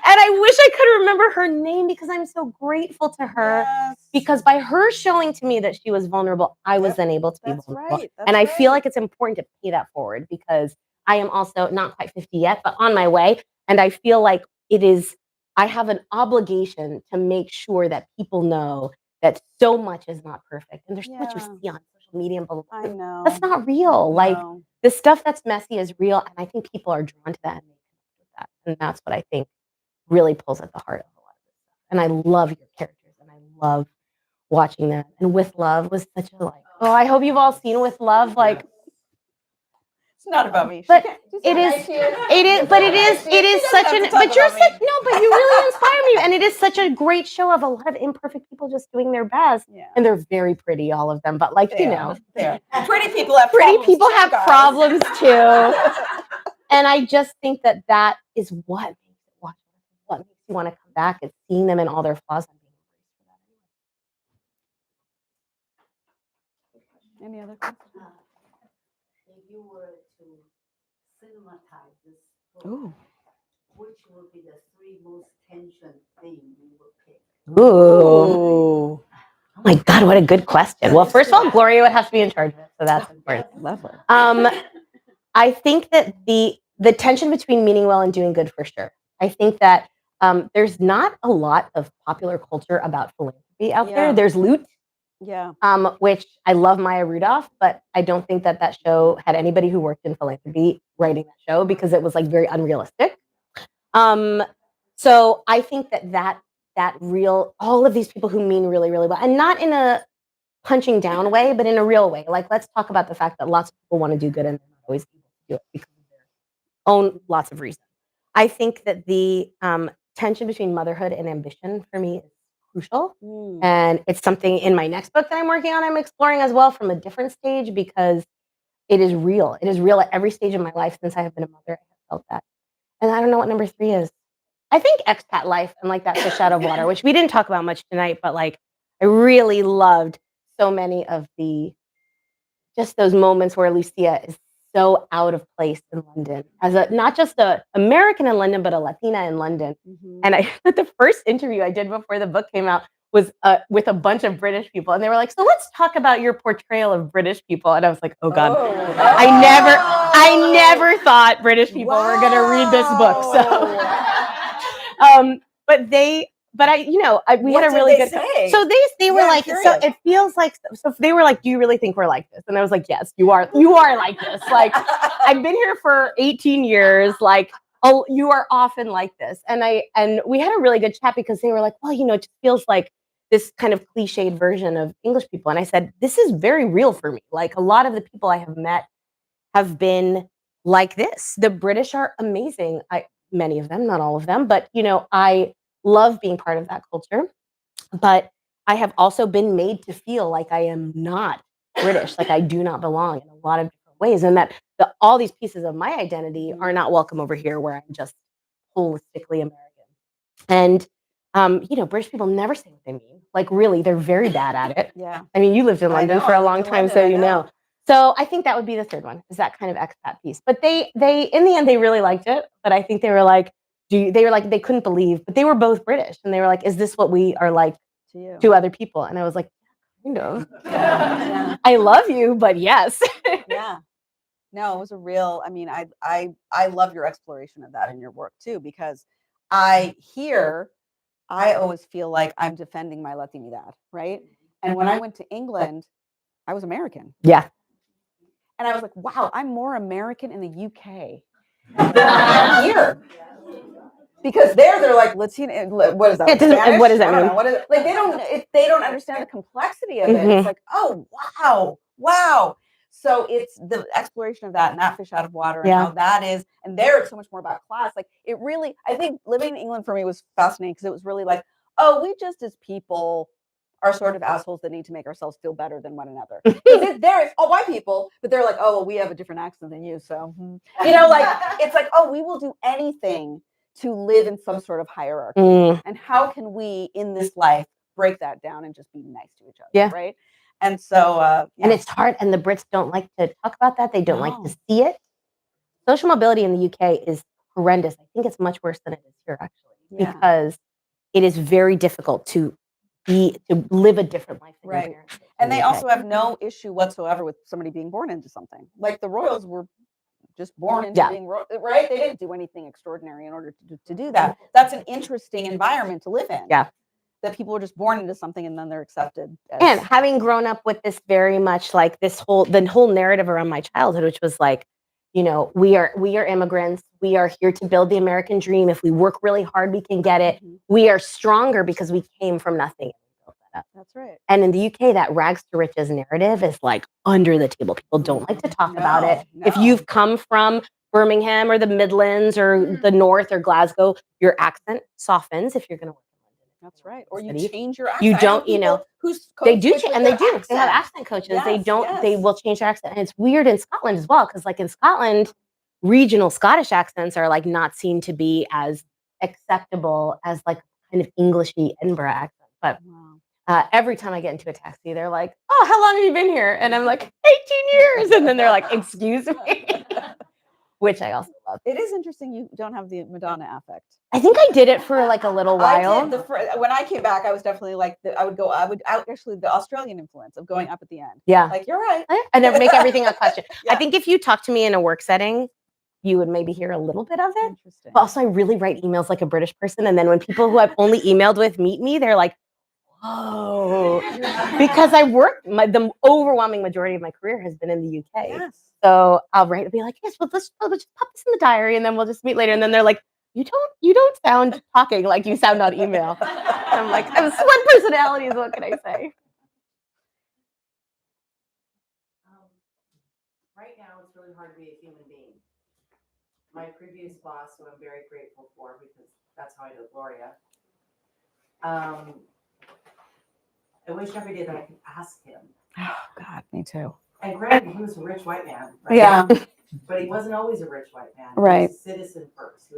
And I wish I could remember her name because I'm so grateful to her because by her showing to me that she was vulnerable, I was then able to be vulnerable. Right. And I feel like it's important to pay that forward because I am also not quite 50 yet, but on my way. And I feel like I have an obligation to make sure that people know that so much is not perfect. And there's so much you see on social media and blah, blah, blah. I know. That's not real. Like the stuff that's messy is real. And I think people are drawn to that and they connect with that. And that's what I think really pulls at the heart of a lot of this stuff. And I love your characters and I love watching them. And With Love was such a I hope you've all seen With Love. Like, it's not about me. But it is such an, but you're such, no, but you really inspire me. And it is such a great show of a lot of imperfect people just doing their best. Yeah. And they're very pretty, all of them. But like, you know. Pretty people have problems too. And I just think that is what makes it watchable. What makes you want to come back and seeing them in all their flaws. Any other questions? If you were to cinematize this book, which would be the 3 most tension themes you would pick? Ooh. Oh my God, what a good question. Well, first of all, Gloria would have to be in charge of it, so that's important. Lovely. I think that the tension between meaning well and doing good for sure. I think that there's not a lot of popular culture about philanthropy out there. Yeah. There's Loot, Yeah. which I love Maya Rudolph, but I don't think that show had anybody who worked in philanthropy writing that show because it was like very unrealistic. So I think that real, all of these people who mean really, really well, and not in a punching down way, but in a real way. Like, let's talk about the fact that lots of people want to do good and they're not always able to do it because of their own lots of reasons. I think that the tension between motherhood and ambition for me is crucial. And it's something in my next book that I'm working on, I'm exploring as well from a different stage because it is real. It is real at every stage of my life since I have been a mother. I have felt that. And I don't know what number 3 is. I think expat life and like that fish out of water, which we didn't talk about much tonight, but like I really loved so many of just those moments where Lucia is so out of place in London as not just a American in London, but a Latina in London. And the first interview I did before the book came out was with a bunch of British people. And they were like, so let's talk about your portrayal of British people. And I was like, oh God, I never thought British people were going to read this book. So, but we had a really good. Say? So they were like, so it feels like, so they were like, do you really think we're like this? And I was like, yes, you are like this. Like, I've been here for 18 years. Like, oh, you are often like this. And we had a really good chat because they were like, well, it just feels like this kind of cliched version of English people. And I said, this is very real for me. Like, a lot of the people I have met have been like this. The British are amazing. Many of them, not all of them, but I love being part of that culture. But I have also been made to feel like I am not British, like I do not belong in a lot of different ways, and that all these pieces of my identity are not welcome over here, where I'm just holistically American. And British people never say what they mean. Like, really, they're very bad at it. Yeah. I mean, you lived in London for a long time, so you know. So I think that would be the third one, is that kind of expat piece. But they in the end, they really liked it. But I think they were like, they couldn't believe, but they were both British. And they were like, is this what we are like to other people? And I was like, kind of. Yeah. I love you, but yes. Yeah. No, it was a real, I mean, I love your exploration of that in your work too, because I always feel like I'm defending my Latinidad, right? And when I went to England, I was American. Yeah. And I was like, wow, I'm more American in the UK than I am here. Because they're like Latina. What is that? Yeah, what does that mean? Like they don't understand the complexity of it. It's like, oh wow. So it's the exploration of that, not fish out of water, and how that is. And there, it's so much more about class. Like it really, I think living in England for me was fascinating because it was really like, oh, we just as people are sort of assholes that need to make ourselves feel better than one another. There's all white people, but they're like, oh, well, we have a different accent than you, so like it's like, oh, we will do anything to live in some sort of hierarchy. And how can we in this life break that down and just be nice to each other, right? And so and it's hard, and the Brits don't like to talk about that. They don't like to see it. Social mobility in the UK is horrendous. I think it's much worse than it is here, actually, because it is very difficult to live a different life than your parents did. And they also have no issue whatsoever with somebody being born into something. Like the royals were just born into being right. They didn't do anything extraordinary in order to do that. That's an interesting environment to live in. Yeah, that people are just born into something and then they're accepted. And having grown up with this very much like the whole narrative around my childhood, which was like, we are immigrants. We are here to build the American dream. If we work really hard, we can get it. We are stronger because we came from nothing. That's right. And in the UK, that rags to riches narrative is like under the table. People don't like to talk about it. If you've come from Birmingham or the Midlands or the North or Glasgow, your accent softens if you're going to work in London. That's right. Or you change your accent. You don't, they do, and they do. They have accent coaches. They will change their accent. And it's weird in Scotland as well, because like in Scotland, regional Scottish accents are like not seen to be as acceptable as like kind of Englishy Edinburgh accent. But every time I get into a taxi, they're like, oh, how long have you been here? And I'm like, 18 years. And then they're like, excuse me, which I also love. It is interesting you don't have the Madonna affect. I think I did it for like a little while. When I came back, I was definitely like, actually the Australian influence of going up at the end. Yeah. Like, you're right. And then make everything a question. I think if you talk to me in a work setting, you would maybe hear a little bit of it. Interesting. But also, I really write emails like a British person. And then when people who I've only emailed with meet me, they're like, whoa. Because I work, the overwhelming majority of my career has been in the UK. Yes. So I'll write and be like, yes, well, let's just pop this in the diary and then we'll just meet later. And then they're like, you don't sound talking like you sound on email. And I'm like, I'm one personality is what can I say? Right now, it's really hard to be a human being. My previous boss, who I'm very grateful for, because that's how I know Gloria. I wish every day that I could ask him. Oh God, me too. And granted, he was a rich white man, right? Yeah. But he wasn't always a rich white man. Right. He was a citizen first.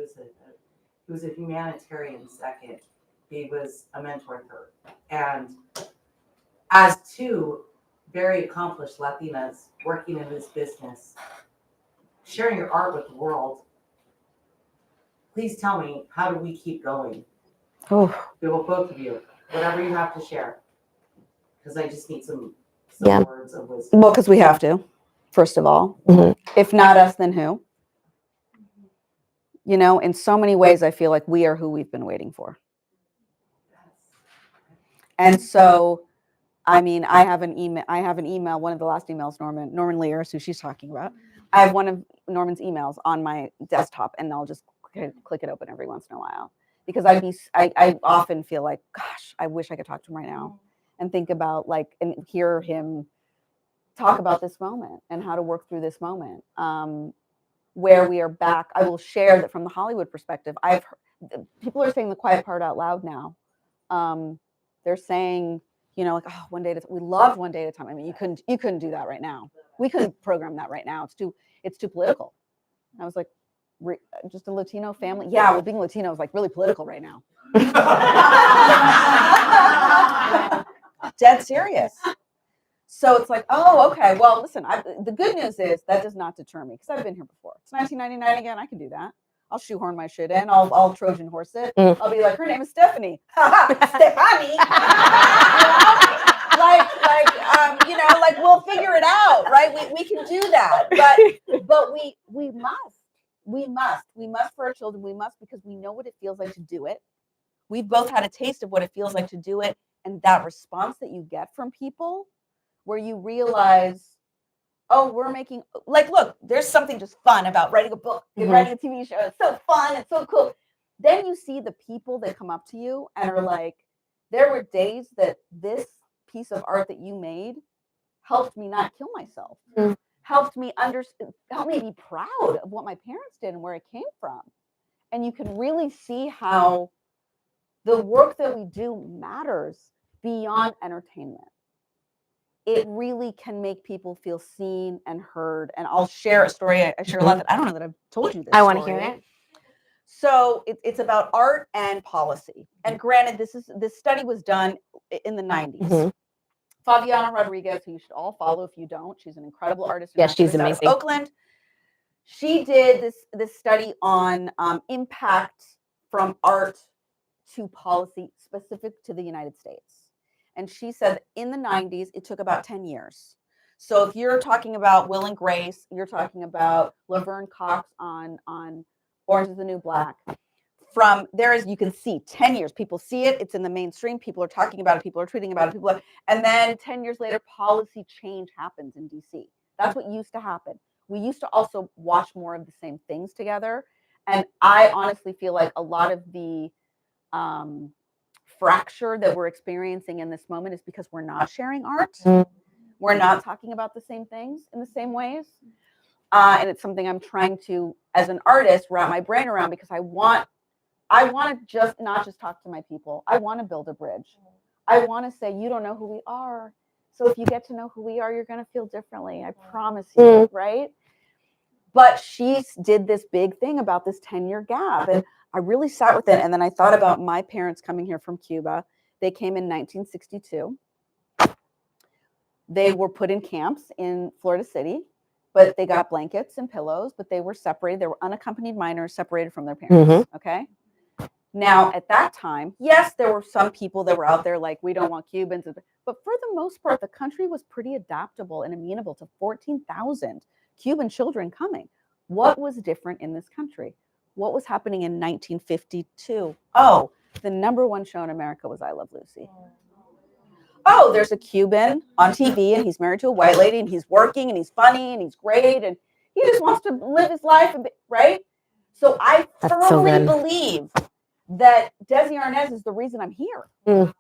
He was a humanitarian second. He was a mentor third. And as two very accomplished Latinas working in this business, sharing your art with the world, please tell me, how do we keep going? Oh, Both of you, whatever you have to share. Because I just need some words of wisdom. well, because we have to, first of all. Mhm. If not us, then who? You know, in so many ways, I feel like we are who we've been waiting for. And so, I mean, I have an email, one of the last emails, Norman Lear, who she's talking about. I have one of Norman's emails on my desktop, and I'll just click it open every once in a while. Because I often feel like, gosh, I wish I could talk to him right now and think about and hear him talk about this moment and how to work through this moment. Where we are back, I will share that from the Hollywood perspective. People are saying the quiet part out loud now. They're saying, you know, like, oh, we loved One Day at a Time. I mean, you couldn't do that right now. We couldn't program that right now. It's too political. I was like, just a Latino family. Yeah, well, being Latino is like really political right now. Dead serious. So it's like, oh, okay. Well, listen, the good news is that does not deter me because I've been here before. It's 1999 again. I can do that. I'll shoehorn my shit in. I'll Trojan horse it. I'll be like, her name is Stephanie. Stephanie. Like we'll figure it out, right? We can do that. But we must for our children. We must because we know what it feels like to do it. We've both had a taste of what it feels like to do it, and that response that you get from people, where you realize, oh, we're making look, there's something just fun about writing a book and writing a TV show. It's so fun. It's so cool. Then you see the people that come up to you and are like, there were days that this piece of art that you made helped me not kill myself, helped me be proud of what my parents did and where it came from. And you can really see how the work that we do matters beyond entertainment. It really can make people feel seen and heard. And I'll share a story. I share a lot that I don't know that I've told you this. I want to hear it. So it's about art and policy. And granted, this study was done in the 90s. Mhm. Fabiana Rodriguez, who you should all follow if you don't. She's an incredible artist. Yeah, she's out of amazing. Oakland. She did this study on impact from art to policy specific to the United States. And she said in the 90s, it took about 10 years. So if you're talking about Will and Grace, you're talking about Laverne Cox on Orange is the New Black. From there, as you can see, 10 years, people see it. It's in the mainstream. People are talking about it. People are tweeting about it. And then 10 years later, policy change happens in DC. That's what used to happen. We used to also watch more of the same things together. And I honestly feel like a lot of the fracture that we're experiencing in this moment is because we're not sharing art. We're not talking about the same things in the same ways. And it's something I'm trying to, as an artist, wrap my brain around because I want to just not just talk to my people. I want to build a bridge. I want to say, you don't know who we are. So if you get to know who we are, you're going to feel differently. I promise you, right? But she did this big thing about this 10-year gap. And I really sat with it. And then I thought about my parents coming here from Cuba. They came in 1962. They were put in camps in Florida City, but they got blankets and pillows, but they were separated. They were unaccompanied minors separated from their parents. Okay. Now, at that time, yes, there were some people that were out there like, we don't want Cubans. But for the most part, the country was pretty adaptable and amenable to 14,000 Cuban children coming. What was different in this country? What was happening in 1952? Oh, the number one show in America was I Love Lucy. Oh, there's a Cuban on TV and he's married to a white lady and he's working and he's funny and he's great and he just wants to live his life, right? So I firmly believe that Desi Arnaz is the reason I'm here.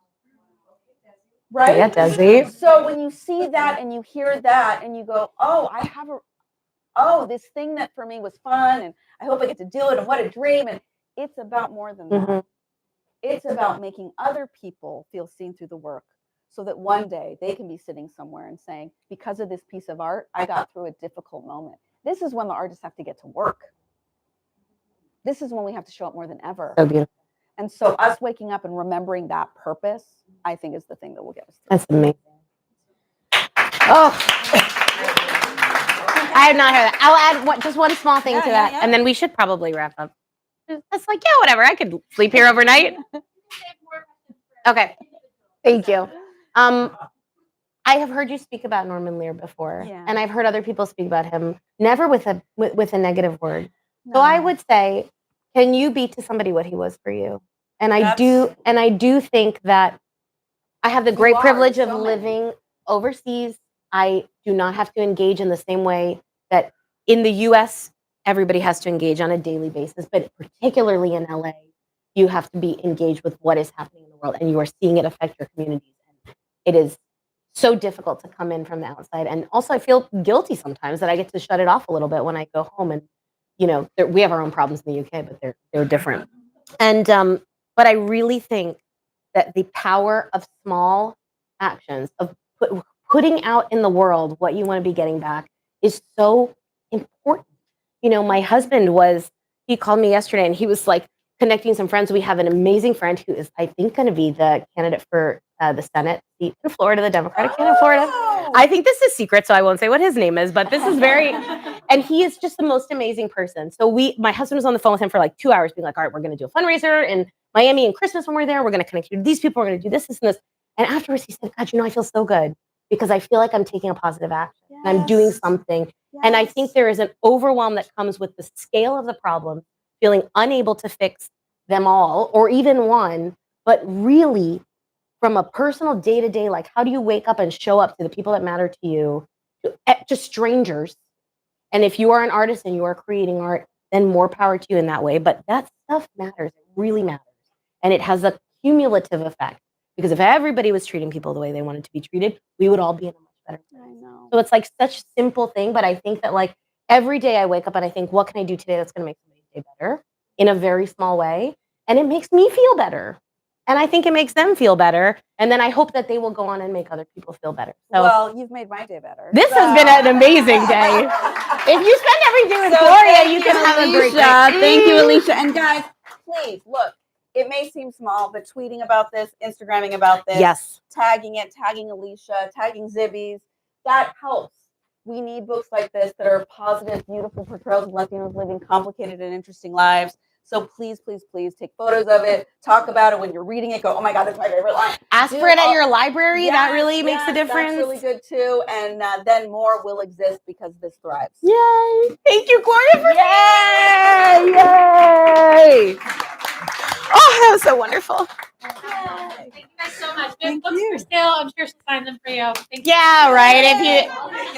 Right? Yeah, Desi. So when you see that and you hear that and you go, oh, this thing that for me was fun and I hope I get to do it and what a dream. And it's about more than that. It's about making other people feel seen through the work so that one day they can be sitting somewhere and saying, because of this piece of art, I got through a difficult moment. This is when the artists have to get to work. This is when we have to show up more than ever. So beautiful. And so us waking up and remembering that purpose, I think is the thing that will get us through. That's amazing. Oh, I have not heard that. I'll add just one small thing to that, and then we should probably wrap up. It's like, yeah, whatever. I could sleep here overnight. Okay. Thank you. I have heard you speak about Norman Lear before, and I've heard other people speak about him, never with a negative word. No. So I would say, can you be to somebody what he was for you? And I do think that I have the great privilege of living overseas. I do not have to engage in the same way that in the US, everybody has to engage on a daily basis, but particularly in LA, you have to be engaged with what is happening in the world and you are seeing it affect your communities. And it is so difficult to come in from the outside. And also I feel guilty sometimes that I get to shut it off a little bit when I go home and, you know, we have our own problems in the UK, but they're different. And, but I really think that the power of small actions, of putting out in the world what you want to be getting back is so important. You know, my husband he called me yesterday and he was like connecting some friends. We have an amazing friend who is, I think, going to be the candidate for the Senate seat in Florida, the Democratic candidate in Florida. I think this is secret, so I won't say what his name is, but this is and he is just the most amazing person. So my husband was on the phone with him for like 2 hours being like, all right, we're going to do a fundraiser in Miami and Christmas when we're there. We're going to connect you to these people. We're going to do this, this, and this. And afterwards he said, God, you know, I feel so good because I feel like I'm taking a positive action and I'm doing something. And I think there is an overwhelm that comes with the scale of the problem, feeling unable to fix them all or even one, but really from a personal day-to-day, like how do you wake up and show up to the people that matter to you, to strangers? And if you are an artist and you are creating art, then more power to you in that way. But that stuff matters. It really matters. And it has a cumulative effect. Because if everybody was treating people the way they wanted to be treated, we would all be in a much better place. I know. So it's like such a simple thing, but I think that like every day I wake up and I think, what can I do today that's going to make somebody's day better in a very small way? And it makes me feel better. And I think it makes them feel better. And then I hope that they will go on and make other people feel better. So, well, you've made my day better. This has been an amazing day. If you spend every day with Gloria, you can have a great day. Thank you, Alisha. And guys, please look. It may seem small, but tweeting about this, Instagramming about this, tagging Alisha, tagging Zibbies, that helps. We need books like this that are positive, beautiful portrayals of Latinos living complicated and interesting lives. So please, please, please take photos of it. Talk about it when you're reading it. Go, oh my God, that's my favorite line. Ask for it at your library. That really makes a difference. That's really good too. And then more will exist because this thrives. Yay! Thank you, Gloria, for Yay! Oh, that was so wonderful. Thank you guys so much. Good books for sale. I'm sure she'll sign them for you. Thank you. Yeah, right.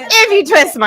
If you twist my